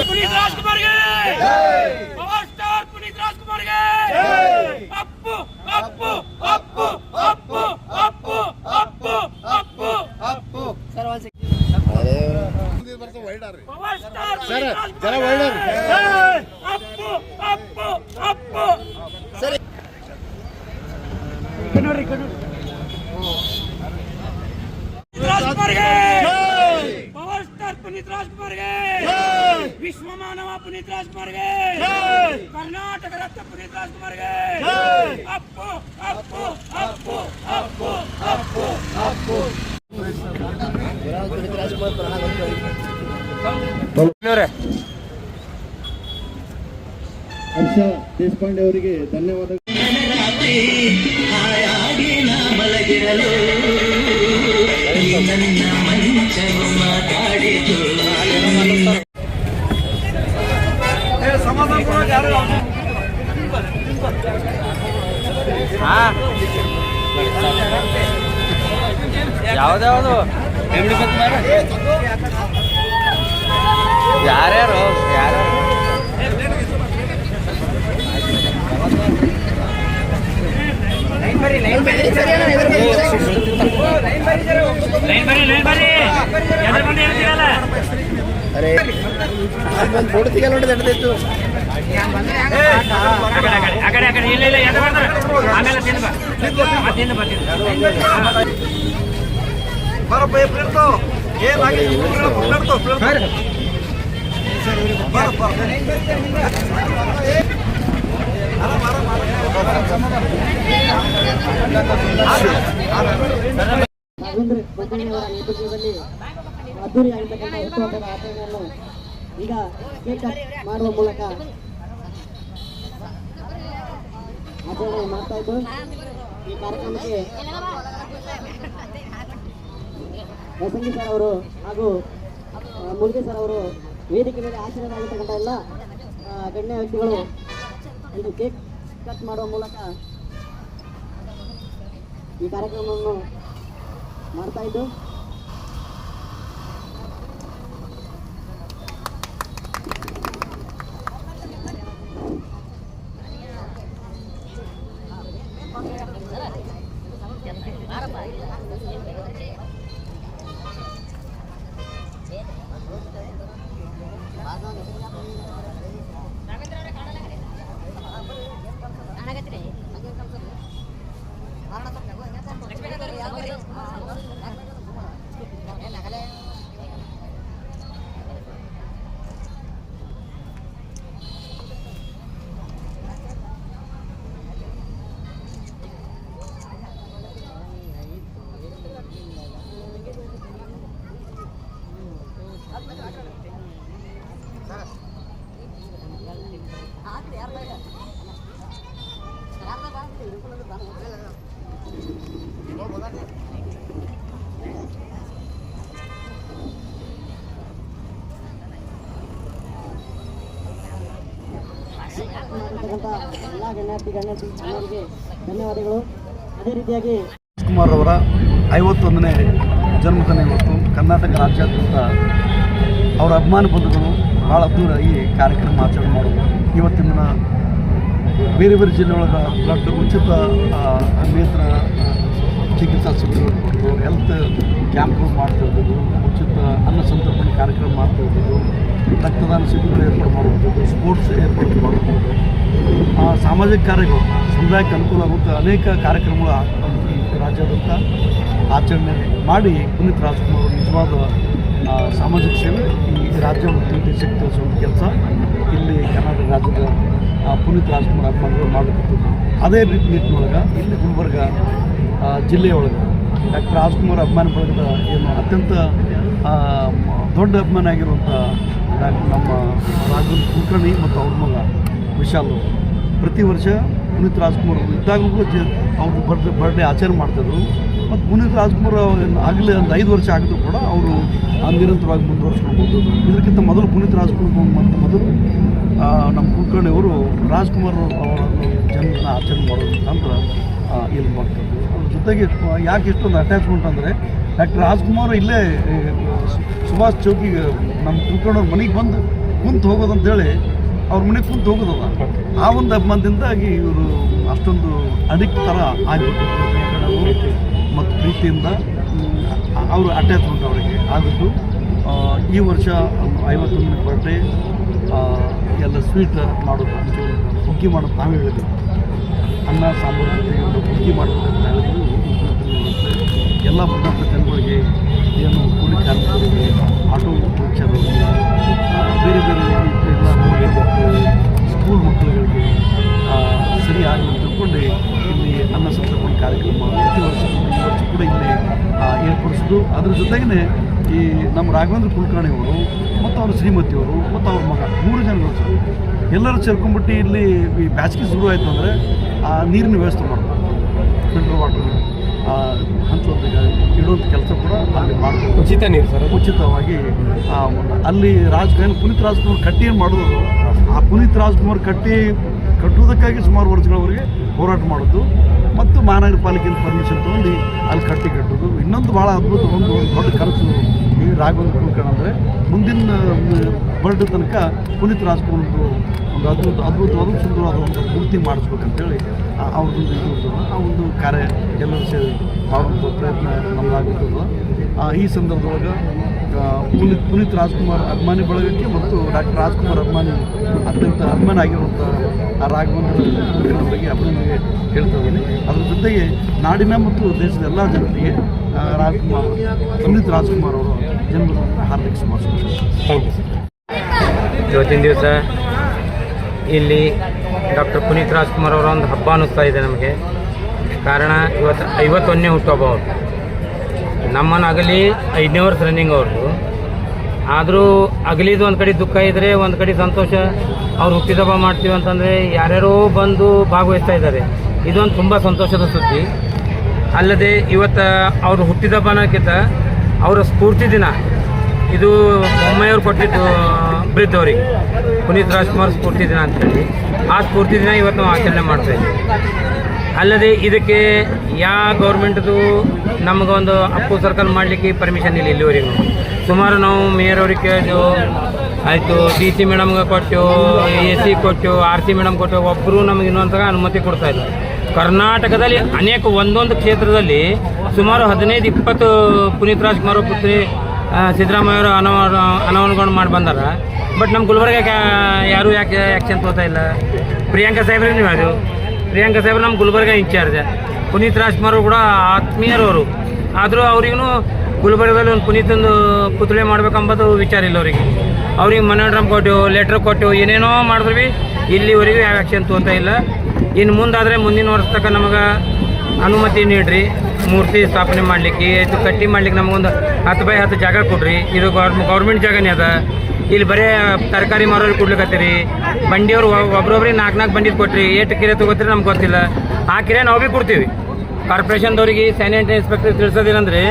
ಪುನೀತ್ ರಾಜ್ಕುಮಾರ್ಗೆ power star Puneeth ರಾಜ್ಕುಮಾರ್ಗೆ Appu Appu Appu Appu Appu Appu Appu Appu power star Appu Appu Appu ಸರಿ ಕನ್ನಡಿ ರಾಜ್ಕುಮಾರ್ಗೆ ಪವರ್ ಸ್ಟಾರ್ ಪುನೀತ್ ರಾಜ್ಕುಮಾರ್ಗೆ ವಿಶ್ವ ಮಾನವ ಪುನೀತ್ ರಾಜ್ಕುಮಾರ್ಗೆ ಕರ್ನಾಟಕ ರತ್ನ ಪುನೀತ್ ರಾಜ್ಕುಮಾರ್ಗೆ ಅಪ್ಪು ಅಪ್ಪು ಅಪ್ಪು ಅಪ್ಪು ಅಪ್ಪು ಅಪ್ಪು ಪುನೀತ್ ರಾಜ್ಕುಮಾರ್ ಹರ್ಷ ದೇಶಪಾಂಡೆ ಅವರಿಗೆ ಧನ್ಯವಾದಗಳು. ಯಾವ್ದಾವ್ದು ಯಾರ್ಯಾರು ಅರೆ ಫೋಟೋ ತೆಗೆಲ್ಲ ನೋಡಿ ನಡೆದಿತ್ತು. ನೇತೃತ್ವದಲ್ಲಿ ಅದ್ದೂರಿಯಾಗಿರ್ತಕ್ಕಂಥ ಹುಟ್ಟುಹಬ್ಬದ ಆಚರಣೆಯನ್ನು ಈಗ ಕೇಕ್ ಕಟ್ ಮಾಡುವ ಮೂಲಕ ಆಚರಣೆ ಮಾಡ್ತಾ ಇದ್ದು ಈ ಕಾರ್ಯಕ್ರಮಕ್ಕೆ ವಸಂಗಿ ಸರ್ ಅವರು ಹಾಗೂ ಮುರುಗಿ ಸರ್ ಅವರು ವೇದಿಕೆ ಮೇಲೆ ಆಚರಣೆಯಾಗಿರ್ತಕ್ಕಂಥ ಎಲ್ಲ ಗಣ್ಯ ವ್ಯಕ್ತಿಗಳು ಇದು ಕೇಕ್ ಕಟ್ ಮಾಡುವ ಮೂಲಕ ಈ ಕಾರ್ಯಕ್ರಮವನ್ನು ಮಾಡ್ತಾ ಇದ್ದು ಎಲ್ಲ ಗಣ್ಯಾತಿಗಳಿಗೆ ಧನ್ಯವಾದಗಳು. ಅದೇ ರೀತಿಯಾಗಿ ರಾಜ್ಕುಮಾರ್ ಅವರ 51ನೇ ಜನ್ಮದಿನ ಇವತ್ತು ಕರ್ನಾಟಕ ರಾಜ್ಯಾದ್ಯಂತ ಅವರ ಅಭಿಮಾನ ಬಂಧುಗಳು ಭಾಳ ಅದ್ದೂರಿಯಾಗಿ ಕಾರ್ಯಕ್ರಮ ಆಚರಣೆ ಮಾಡೋದು. ಇವತ್ತಿನ ದಿನ ಬೇರೆ ಬೇರೆ ಜಿಲ್ಲೆಯೊಳಗೆ ಬ್ಲಡ್ ಉಚಿತ ನೇತ್ರ ಚಿಕಿತ್ಸಾ ಶಿಬಿರಗಳು ಕೊಡೋದು, ಹೆಲ್ತ್ ಕ್ಯಾಂಪ್ಗಳು ಮಾಡ್ತಾ ಇರ್ಬೋದು, ಉಚಿತ ಅನ್ನ ಸಂತರ್ಪಣೆ ಕಾರ್ಯಕ್ರಮ ಮಾಡ್ತಾ ಇರ್ಬೋದು, ರಕ್ತದಾನ ಶಿಬಿರಗಳು ಏರ್ಪಾಡು ಮಾಡುವಂಥದ್ದು, ಸ್ಪೋರ್ಟ್ಸ್ ಏರ್ಪಾಡು ಮಾಡುವಂಥದ್ದು, ಸಾಮಾಜಿಕ ಕಾರ್ಯಗಳು ಸಮುದಾಯಕ್ಕೆ ಅನುಕೂಲ ಆಗುವಂಥ ಅನೇಕ ಕಾರ್ಯಕ್ರಮಗಳು ಈ ರಾಜ್ಯಾದ್ಯಂತ ಆಚರಣೆ ಮಾಡಿ ಪುನೀತ್ ರಾಜ್ಕುಮಾರ್ ನಿಜವಾದ ಸಾಮಾಜಿಕ ಸೇವೆ ಈ ರಾಜ್ಯ ಮತ್ತು ದೇಶಕ್ಕೆ ತಿಳಿಸುವಂಥ ಕೆಲಸ ಇಲ್ಲಿ ಕರ್ನಾಟಕ ರಾಜ್ಯದ ಪುನೀತ್ ರಾಜ್ಕುಮಾರ್ ಅಭಿಮಾನಿಗಳು ಮಾಡಬೇಕಿತ್ತು. ಅದೇ ನಿಟ್ಟಿನೊಳಗೆ ಇಲ್ಲಿ ಗುಲ್ಬರ್ಗ ಜಿಲ್ಲೆಯೊಳಗೆ ಡಾಕ್ಟರ್ ರಾಜ್ಕುಮಾರ್ ಅಭಿಮಾನಿ ಬಳಗದ ಏನು ಅತ್ಯಂತ ದೊಡ್ಡ ಅಭಿಮಾನಿ ಆಗಿರುವಂಥ ನಮ್ಮ ರಾಘವೇಂದ್ರ ಕುಲಕರ್ಣಿ ಮತ್ತು ಅವ್ರ ಮಗ ವಿಶಾಲ್ ಪ್ರತಿ ವರ್ಷ ಪುನೀತ್ ರಾಜ್ಕುಮಾರ್ ಇದ್ದಾಗಲೂ ಅವ್ರ ಬರ್ಡೇ ಆಚರಣೆ ಮಾಡ್ತಾಯಿದ್ರು. ಮತ್ತು ಪುನೀತ್ ರಾಜ್ಕುಮಾರ್ ಆಗಲೇ ಒಂದು 5 ವರ್ಷ ಆಗಿದ್ರು ಕೂಡ ಅವರು ನಿರಂತರವಾಗಿ ಮುಂದುವರ್ಸ್ಕೊಂಡು ಹೋಗ್ಬೋದು. ಇದಕ್ಕಿಂತ ಮೊದಲು ಪುನೀತ್ ರಾಜ್ಕುಮಾರ್ ಮತ್ತು ಮೊದಲು ನಮ್ಮ ಕುಲಕರ್ಣಿ ಅವರು ರಾಜ್ಕುಮಾರ್ ಅವರ ಜನ್ಮದಿನ ಆಚರಣೆ ಮಾಡೋದು ಮುಖಾಂತರ ಇಲ್ಲಿ ಮಾಡ್ತಾರೆ. ಜೊತೆಗೆ ಯಾಕೆ ಇಷ್ಟೊಂದು ಅಟ್ಯಾಚ್ಮೆಂಟ್ ಅಂದರೆ ಡಾಕ್ಟರ್ ರಾಜ್ಕುಮಾರ್ ಇಲ್ಲೇ ಸುಭಾಷ್ ಚೌಕಿಗೆ ನಮ್ಮ ಕುಲ್ಕರ್ಣವ್ರ ಮನೆಗೆ ಬಂದು ಕುಂತು ಹೋಗೋದಂತೇಳಿ ಅವ್ರ ಮನೆಗೆ ಕುಂತು ಹೋಗೋದಲ್ಲ. ಆ ಒಂದು ಅಭಿಮಾನದಿಂದಾಗಿ ಇವರು ಅಷ್ಟೊಂದು ಅಡಿಕ್ಟ್ ಥರ ಆಗಿಬಿಟ್ಟು ಮತ್ತು ಪ್ರೀತಿಯಿಂದ ಅವರು ಅಟ್ಯಾಚ್ಮೆಂಟ್ ಅವರಿಗೆ ಆಗಿದ್ದು. ಈ ವರ್ಷ 51ನೇ ಬರ್ಡೇ ಎಲ್ಲ ಸ್ವೀಟ್ ಮಾಡೋದು, ಹುಗ್ಗಿ ಮಾಡೋದು ನಾವೇ ಹೇಳಿದ್ವಿ. ಅನ್ನ ಸಾಂಬಾರು ಜೊತೆಗೆ ಒಂದು ಹುಗ್ಗಿ ಮಾಡಬೇಕಂತ ಹೇಳಿದ್ರು. ಎಲ್ಲ ಬಂದಂಥ ಜನಗಳಿಗೆ, ಏನು ಕೂಲಿ ಕಾರ್ಮಿಕರಿಗೆ, ಆಟೋ ರಿಕ್ಷಾದವರಿಗೆ, ಬೇರೆ ಬೇರೆ ಎಲ್ಲ ಸ್ಕೂಲ್ ಮಕ್ಕಳುಗಳಿಗೆ ಸರಿಯಾಗಿ ತಿಳ್ಕೊಂಡು ಇಲ್ಲಿ ಅನ್ನ ಸಂತರ್ಪಣೆ ಕಾರ್ಯಕ್ರಮ ಪ್ರತಿ ವರ್ಷ ಈ ವರ್ಷ ಕೂಡ ಇಲ್ಲಿ ಏರ್ಪಡಿಸಿದ್ದು. ಅದ್ರ ಜೊತೆಗೇ ಈ ನಮ್ಮ ರಾಘವೇಂದ್ರ ಕುಲಕರ್ಣಿಯವರು ಮತ್ತು ಅವ್ರ ಶ್ರೀಮತಿಯವರು ಮತ್ತು ಅವ್ರ ಮಗ 3 ಜನಗಳು ಸರ್ ಎಲ್ಲರೂ ಸೇರ್ಕೊಂಡ್ಬಿಟ್ಟು ಇಲ್ಲಿ ಈ ಬ್ಯಾಸ್ಗೆ ಶುರು ಆಯಿತು ಅಂದರೆ ನೀರಿನ ವ್ಯವಸ್ಥೆ ಮಾಡ್ತಾರೆ. ಫಿಲ್ಟರ್ ವಾಟರ್ ಹಂಚುವಂಥ ಇಡುವಂಥ ಕೆಲಸ ಕೂಡ ಅಲ್ಲಿ ಮಾಡ್ತಾರೆ. ಉಚಿತ ನೀರು ಸರ್, ಉಚಿತವಾಗಿ ಅಲ್ಲಿ ಪುನೀತ್ ರಾಜ್ಕುಮಾರ್ ಕಟ್ಟಿ ಏನು ಮಾಡೋದು, ಆ ಪುನೀತ್ ರಾಜ್ಕುಮಾರ್ ಕಟ್ಟುವುದಕ್ಕಾಗಿ ಸುಮಾರು ವರ್ಷಗಳವರೆಗೆ ಹೋರಾಟ ಮಾಡೋದು ಮತ್ತು ಮಹಾನಗರ ಪಾಲಿಕೆಯಿಂದ ಪರ್ಮಿಷನ್ ತೊಗೊಂಡು ಅಲ್ಲಿ ಕಟ್ಟೋದು. ಇನ್ನೊಂದು ಭಾಳ ಅದ್ಭುತ ಒಂದು ದೊಡ್ಡ ಕನಸು ಈ ರಾಘವೇಂದ್ರ ಕುಲಕರ್ಣಿ ಅಂದರೆ ಮುಂದಿನ ಬರ್ಡ್ ತನಕ ಪುನೀತ್ ರಾಜ್ಕುಮಾರ್ದು ಒಂದು ಅದ್ಭುತವಾದ ಸುಂದರವಾದ ಒಂದು ಮೂರ್ತಿ ಮಾಡಿಸ್ಬೇಕಂತೇಳಿ ಅವ್ರದ್ದೊಂದು ಇದು ಇರ್ತದೆ. ಆ ಒಂದು ಕಾರ್ಯ ಎಲ್ಲರೂ ಸೇರಿ ಮಾಡುವಂಥ ಪ್ರಯತ್ನ ನಮ್ಮದಾಗುತ್ತದೆ. ಈ ಸಂದರ್ಭದೊಳಗೆ ಪುನೀತ್ ರಾಜ್ಕುಮಾರ್ ಅಭಿಮಾನಿ ಬಳಗಕ್ಕೆ ಮತ್ತು ಡಾಕ್ಟರ್ ರಾಜ್ಕುಮಾರ್ ಅತ್ಯಂತ ಅಭಿಮಾನಿ ಆಗಿರುವಂಥ ಆ ರಾಘವೇಂದ್ರ ಕುಲಕರ್ಣಿ ಬಗ್ಗೆ ಅಭಿನಂದನೆ ಹೇಳ್ತಾ ಇದ್ದೀನಿ. ಅದ್ರ ಜೊತೆಗೆ ನಾಡಿನ ಮತ್ತು ದೇಶದ ಎಲ್ಲ ಜನತೆಗೆ ಪುನೀತ್ ರಾಜ್ಕುಮಾರ್ ಅವರ ಜನ್ಮದಿನ ಹಾರ್ದಿಕ ಶುಭಾಶಯಗಳು. Thank you sir. ಇವತ್ತಿನ ದಿವಸ ಇಲ್ಲಿ ಡಾಕ್ಟರ್ ಪುನೀತ್ ರಾಜ್ಕುಮಾರ್ ಅವರ ಒಂದು ಹಬ್ಬ ಅನ್ನಿಸ್ತಾ ಇದೆ ನಮಗೆ. ಕಾರಣ ಇವತ್ತು 51ನೇ ಹುಟ್ಟುಹಬ್ಬ ಅವರು. ನಮ್ಮನ್ನು ಅಗಲಿ 5ನೇ ವರ್ಷ ರನ್ನಿಂಗ್ ಅವ್ರದ್ದು. ಆದರೂ ಅಗಲಿದು ಒಂದು ಕಡೆ ದುಃಖ ಇದ್ದರೆ ಒಂದು ಕಡೆ ಸಂತೋಷ. ಅವ್ರು ಹುಟ್ಟಿದಬ್ಬ ಮಾಡ್ತೀವಿ ಅಂತಂದರೆ ಯಾರ್ಯಾರೋ ಬಂದು ಭಾಗವಹಿಸ್ತಾ ಇದ್ದಾರೆ. ಇದೊಂದು ತುಂಬ ಸಂತೋಷದ ಸುದ್ದಿ. ಅಲ್ಲದೆ ಇವತ್ತು ಅವರು ಹುಟ್ಟಿದಬ್ಬ ಅನ್ನೋಕ್ಕಿಂತ ಅವರ ಸ್ಫೂರ್ತಿ ದಿನ ಇದು ಬೊಮ್ಮೆಯವ್ರು ಕೊಟ್ಟಿದ್ದು ಬ್ರಿದ್ ಅವರಿಗೆ ಪುನೀತ್ ರಾಜ್ಕುಮಾರ್ ಸ್ಫೂರ್ತಿ ದಿನ ಅಂತೇಳಿ. ಆ ಸ್ಫೂರ್ತಿ ದಿನ ಇವತ್ತು ನಾವು ಆಚರಣೆ ಮಾಡ್ತಾಯಿದ್ವಿ. ಅಲ್ಲದೆ ಇದಕ್ಕೆ ಯಾವ ಗೌರ್ಮೆಂಟ್ದು ನಮಗೊಂದು ಅಪ್ಪು ಸರ್ಕಲ್ ಮಾಡಲಿಕ್ಕೆ ಪರ್ಮಿಷನ್ ಇಲ್ಲ ಇಲ್ಲಿವರೆಗೂ. ಸುಮಾರು ನಾವು ಮೇಯರ್ ಅವ್ರಿಗೆ ಕೇಳಿದೆವು, ಆಯಿತು DC ಮೇಡಮ್ಗೆ ಕೊಟ್ಟು, AC ಕೊಟ್ಟು, RC ಮೇಡಮ್ ಕೊಟ್ಟು, ಒಬ್ಬರು ನಮಗೆ ಇನ್ನೊಂದು ಅನುಮತಿ ಕೊಡ್ತಾಯಿಲ್ಲ. ಕರ್ನಾಟಕದಲ್ಲಿ ಅನೇಕ ಒಂದೊಂದು ಕ್ಷೇತ್ರದಲ್ಲಿ ಸುಮಾರು 15-20 ಪುನೀತ್ ರಾಜ್ಕುಮಾರ್ ಪುತ್ರಿ ಸಿದ್ದರಾಮಯ್ಯವರು ಅನಾವರಣಗಳು ಮಾಡಿ ಬಂದಾರ. ಬಟ್ ನಮ್ಮ ಗುಲ್ಬರ್ಗಕ್ಕೆ ಯಾರೂ ಯಾಕೆ ಆ್ಯಕ್ಷನ್ ತೋತಾ ಇಲ್ಲ. ಪ್ರಿಯಾಂಕಾ ಸಾಹೇಬ್ರಿಗೆ ನೀವು ಅದು ಪ್ರಿಯಾಂಕಾ ಸಾಹೇಬ್ರು ನಮ್ಮ ಗುಲ್ಬರ್ಗ ಇನ್ಚಾರ್ಜ್. ಪುನೀತ್ ರಾಜ್ಕುಮಾರ್ ಕೂಡ ಆತ್ಮೀಯರವರು. ಆದರೂ ಅವ್ರಿಗೂ ಗುಲ್ಬರ್ಗದಲ್ಲಿ ಒಂದು ಪುನೀತಂದು ಪುತ್ಳಿ ಮಾಡ್ಬೇಕಂಬುದು ವಿಚಾರ ಇಲ್ಲ ಅವರಿಗೆ. ಅವ್ರಿಗೆ ಮನೋಡ್ರಮ್ ಕೊಟ್ಟು, ಲೆಟ್ರ್ ಕೊಟ್ಟು ಏನೇನೋ ಮಾಡಿದ್ರು ಭೀ ಇಲ್ಲಿವರೆಗೂ ಯಾವ ಆ್ಯಕ್ಷನ್ ತೋತಾ ಇಲ್ಲ. ಇನ್ನು ಮುಂದಾದರೆ ಮುಂದಿನ ವರ್ಷ ತನಕ ನಮಗೆ ಅನುಮತಿ ನೀಡ್ರಿ, ಮೂರ್ತಿ ಸ್ಥಾಪನೆ ಮಾಡಲಿಕ್ಕೆ, ಇದು ಕಟ್ಟಿ ಮಾಡ್ಲಿಕ್ಕೆ ನಮಗೊಂದು 10x10 ಜಾಗ ಕೊಡ್ರಿ. ಇದು ಗೌರ್ಮೆಂಟ್ ಜಾಗನೇ ಅದ. ಇಲ್ಲಿ ಬರೀ ತರಕಾರಿ ಮಾರೋರು ಕೊಡ್ಲಿಕ್ಕತ್ತೀರಿ. ಬಂಡಿಯವರು ಒಬ್ರೊಬ್ರಿಗೆ 4 ಬಂಡಿದ್ದು ಕೊಟ್ರಿ. ಎಷ್ಟು ಕಿರೆ ತೊಗೋತೀರಿ ನಮ್ಗೆ ಗೊತ್ತಿಲ್ಲ. ಆ ಕಿರೆ ನಾವು ಭೀ ಕೊಡ್ತೀವಿ. ಕಾರ್ಪೊರೇಷನ್ದವ್ರಿಗೆ ಸ್ಯಾನಿಟರಿ ಇನ್ಸ್ಪೆಕ್ಟರ್ ತಿಳಿಸೋದೇನಂದ್ರೆ,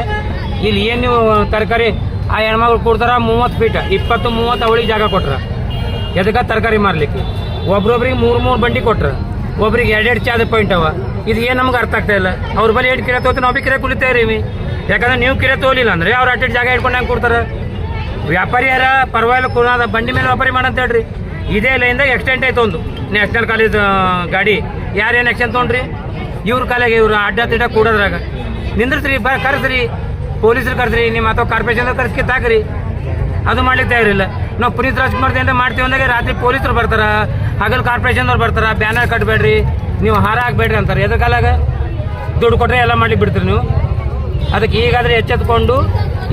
ಇಲ್ಲಿ ಏನು ನೀವು ತರಕಾರಿ ಆ ಹೆಣ್ಮಕ್ಳು ಕೊಡ್ತಾರ 30 ಫೀಟ್ 20-30 ಅವಳಿಗೆ ಜಾಗ ಕೊಟ್ರ ಎದಕ್ಕೆ ತರಕಾರಿ ಮಾರಲಿಕ್ಕೆ. ಒಬ್ರೊಬ್ರಿಗೆ 3 ಬಂಡಿ ಕೊಟ್ರ, ಒಬ್ರಿಗೆ 2 ಚಾದ ಪಾಯಿಂಟ್ ಅವ. ಇದು ಏನು ನಮ್ಗೆ ಅರ್ಥ ಆಗ್ತಾ ಇಲ್ಲ. ಅವ್ರ ಬಳಿ 2 ಕಿರೆ ತೊಗೊತೀವಿ, ನಾವು ಭೀ ಕಿರೆ ಕುಳಿತೇವ್ರಿ. ಯಾಕಂದ್ರೆ ನೀವು ಕಿರೆ ತೊಗೊಲಿಲ್ಲ ಅಂದರೆ ಅವ್ರು ಅಟ್ಟೆಡ್ ಜಾಗ ಇಟ್ಕೊಂಡು ಹೆಂಗೆ ಕೊಡ್ತಾರೆ. ವ್ಯಾಪಾರಿ ಯಾರ ಪರವಾಗಿಲ್ಲ ಕೊಡೋದ ಬಂಡಿ ಮೇಲೆ ವ್ಯಾಪಾರಿ ಮಾಡಂತ ಹೇಳ್ರಿ. ಇದೇ ಲೈನ್ದಾಗ ಎಕ್ಸ್ಟೆಂಟ್ ಆಯ್ತು ಒಂದು ನ್ಯಾಷನಲ್ ಕಾಲೇಜ್ ಗಾಡಿ. ಯಾರೇನು ಆ್ಯಕ್ಷನ್ ತೊಗೊಂಡ್ರಿ? ಇವ್ರ ಕಾಲಾಗೆ ಇವ್ರು ಅಡ್ಡ ತಿಡ್ಡ ಕೂಡೋದ್ರಾಗ ನಿಂದ್ರಿಸ್ರಿ, ಕರೆಸ್ರಿ, ಪೊಲೀಸರು ಕರೆಸ್ರಿ, ನಿಮ್ಮ ಅಥವಾ ಕಾರ್ಪೊರೇಷನ್ ಕರೆಸ್ಕಿ ತಾಕ್ರಿ. ಅದು ಮಾಡ್ಲಿಕ್ಕೆ ತಯಾರಿಲ್ಲ. ನಾವು ಪುನೀತ್ ರಾಜ್ಕುಮಾರ್ ಏನಾರ ಮಾಡ್ತೀವಿ ಅಂದಾಗ ರಾತ್ರಿ ಪೊಲೀಸರು ಬರ್ತಾರ, ಹಗಲು ಕಾರ್ಪೊರೇಷನ್ದವ್ರು ಬರ್ತಾರ. ಬ್ಯಾನರ್ ಕಟ್ಟಬೇಡ್ರಿ, ನೀವು ಹಾರ ಹಾಕ್ಬೇಡ್ರಿ ಅಂತಾರೆ. ಎದ್ರ ಕಾಲಾಗ ದುಡ್ಡು ಕೊಟ್ಟರೆ ಎಲ್ಲ ಮಾಡ್ಲಿಕ್ಕೆ ಬಿಡ್ತೀರಿ ನೀವು. ಅದಕ್ಕೆ ಈಗಾದರೆ ಎಚ್ಚೆತ್ಕೊಂಡು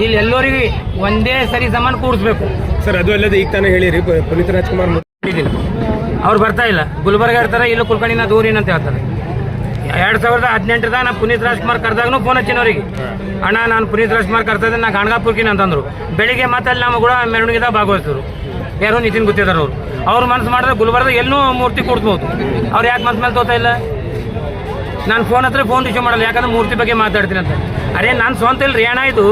ಇಲ್ಲಿ ಎಲ್ಲರಿಗೂ ಒಂದೇ ಸರಿ ಸಮಾನ ಕೂಡಿಸ್ಬೇಕು ಸರ್. ಅದು ಅಲ್ಲದೆ ಈಗ ತಾನೇ ಹೇಳಿರಿ ಪುನೀತ್ ರಾಜ್ಕುಮಾರ್ ಅವ್ರು ಬರ್ತಾ ಇಲ್ಲ. ಗುಲ್ಬರ್ಗ ಇರ್ತಾರೆ, ಇಲ್ಲೂ ಕುಲ್ಕರ್ಣಿನ ದೂರಿನ ಅಂತ ಹೇಳ್ತಾರೆ. 2018ದಾಗ ನಾನು ಪುನೀತ್ ರಾಜ್ಕುಮಾರ್ ಕರೆದಾಗೂ ಫೋನ್ ಹಚ್ಚಿನವ್ರಿಗೆ, ಅಣ್ಣ ನಾನು ಪುನೀತ್ ರಾಜ್ಕುಮಾರ್ ಕರ್ತಾ ಇದ್ದೆ, ನಾ ಗಾಣಗಾಪುರ್ಕಿನ ಅಂತಂದ್ರು. ಬೆಳಿಗ್ಗೆ ಮತ್ತೆ ಅಲ್ಲಿ ನಮ್ಮ ಕೂಡ ಮೆರವಣಿಗೆದಾಗ ಭಾಗವಹಿಸಿದ್ರು. ಯಾರೋ ನಿತಿನ್ ಗುತ್ತಿದಾರ ಅವ್ರು ಮನಸ್ಸು ಮಾಡಿದ್ರೆ ಗುಲ್ಬರ್ಗ ಎಲ್ಲೂ ಮೂರ್ತಿ ಕೊಡ್ಸ್ಬೋದು. ಅವ್ರು ಯಾಕೆ ಮನ್ಸು ಮೇಲೆ ತೋತಾ ಇಲ್ಲ? ನಾನು ಫೋನ್ ಹತ್ರ ಫೋನ್ ರಿಸೀವ್ ಮಾಡಲ್ಲ, ಯಾಕಂದ್ರೆ ಮೂರ್ತಿ ಬಗ್ಗೆ ಮಾತಾಡ್ತೀನಿ ಅಂತ. ಅರೇ ನಾನು ಸ್ವಂತ ಇಲ್ರಿ ಅಣ್ಣ, ಇದು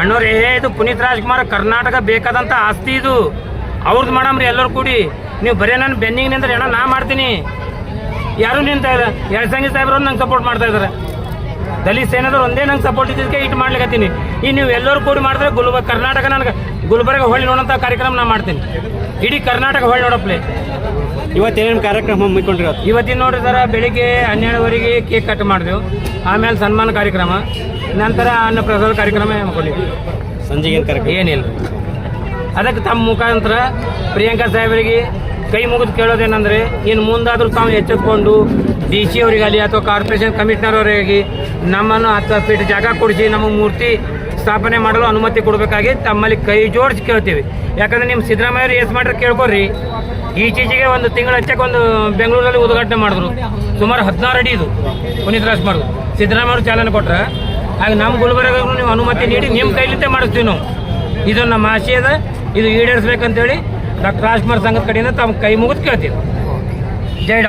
ಅಣ್ಣವ್ರೇ, ಇದು ಪುನೀತ್ ರಾಜ್ಕುಮಾರ್ ಕರ್ನಾಟಕ ಬೇಕಾದಂಥ ಆಸ್ತಿ. ಇದು ಅವ್ರದ್ದು ಮಾಡಮ್ರಿ ಎಲ್ಲರೂ ಕೂಡಿ. ನೀವು ಬರೀ ನಾನು ಬೆನ್ನಿಗೆ ನಿಂದ್ರೆ ಅಣ್ಣ ನಾ ಮಾಡ್ತೀನಿ, ಯಾರೂ ನಿಂತ ಇಲ್ಲ. ಎಳಸಂಗಿ ಸಾಹೇಬ್ರು ನಂಗೆ ಸಪೋರ್ಟ್ ಮಾಡ್ತಾ ಇದ್ದಾರೆ. ದಲಿತ ಸೇನಾದವ್ರು ಒಂದೇ ನಂಗೆ ಸಪೋರ್ಟ್ ಇದ್ದಕ್ಕೆ ಇಟ್ಟು ಮಾಡ್ಲಿಕ್ಕತ್ತೀನಿ. ಈಗ ನೀವು ಎಲ್ಲರೂ ಕೂಡಿ ಮಾಡಿದ್ರೆ ಕರ್ನಾಟಕ ನನಗೆ ಗುಲ್ಬರ್ಗ ಹೊಳ್ಳಿ ನೋಡೋಂಥ ಕಾರ್ಯಕ್ರಮ ನಾನು ಮಾಡ್ತೀನಿ. ಇಡೀ ಕರ್ನಾಟಕ ಹೊಳ್ಳಿ ನೋಡಪ್ಲೆ. ಇವತ್ತೇನೇನು ಕಾರ್ಯಕ್ರಮ ಹಮ್ಮಿಕೊಂಡಿರೋ? ಇವತ್ತಿನ ನೋಡ್ರಿ ಸರ, ಬೆಳಿಗ್ಗೆ 12ವರೆಗೆ ಕೇಕ್ ಕಟ್ ಮಾಡಿದೆವು, ಆಮೇಲೆ ಸನ್ಮಾನ ಕಾರ್ಯಕ್ರಮ, ನಂತರ ಅನ್ನಪ್ರಸಾದ ಕಾರ್ಯಕ್ರಮ ಹಮ್ಮಿಕೊಂಡಿದ್ವಿ. ಸಂಜೆಗೆ ಏನು ಕಾರ್ಯಕ್ರಮ? ಏನಿಲ್ಲ. ಅದಕ್ಕೆ ತಮ್ಮ ಮುಖಾಂತರ ಪ್ರಿಯಾಂಕಾ ಸಾಹೇಬರಿಗೆ ಕೈ ಮುಗಿದು ಕೇಳೋದೇನೆಂದರೆ, ಇನ್ನು ಮುಂದಾದರೂ ತಾವು ಎಚ್ಚೆತ್ಕೊಂಡು DC ಅವರಿಗಾಗಲಿ ಅಥವಾ ಕಾರ್ಪೊರೇಷನ್ ಕಮಿಷನರ್ ಅವರಿಗೆ ನಮ್ಮನ್ನು 10 ಫೀಟ್ ಜಾಗ ಕೊಡಿಸಿ ನಮ್ಮ ಮೂರ್ತಿ ಸ್ಥಾಪನೆ ಮಾಡಲು ಅನುಮತಿ ಕೊಡಬೇಕಾಗಿ ತಮ್ಮಲ್ಲಿ ಕೈ ಜೋಡಿಸಿ ಕೇಳ್ತೀವಿ. ಯಾಕಂದರೆ ನಿಮ್ಮ ಸಿದ್ದರಾಮಯ್ಯವ್ರು ಏಸ್ ಮಾಡ್ರೆ ಕೇಳ್ಕೊರಿ. ಈಚೀಚೆಗೆ ಒಂದು ತಿಂಗಳ ಹಚ್ಚಕ್ಕೆ ಒಂದು ಬೆಂಗಳೂರಲ್ಲಿ ಉದ್ಘಾಟನೆ ಮಾಡಿದ್ರು, ಸುಮಾರು 16 ಅಡಿ ಇದು ಪುನೀತ್ ರಾಜ್ಕುಮಾರ್ದು. ಸಿದ್ದರಾಮಯ್ಯವ್ರು ಚಾಲನೆ ಕೊಟ್ಟರೆ ಆಗ ನಮ್ಮ ಗುಲ್ಬರ್ಗಗೂ ನೀವು ಅನುಮತಿ ನೀಡಿ ನಿಮ್ಮ ಕೈಲಿಂದ ಮಾಡಿಸ್ತೀವಿ ನಾವು. ಇದು ನಮ್ಮ ಆಶಯ ಅದ, ಇದು ಈಡೇರಿಸ್ಬೇಕಂತೇಳಿ ಡಾಕ್ಟರ್ ರಾಜ್ಕುಮಾರ್ ಸಂಘದ ಕಡೆಯಿಂದ ತಮ್ಮ ಕೈ ಮುಗಿದು ಕೇಳ್ತೀವಿ.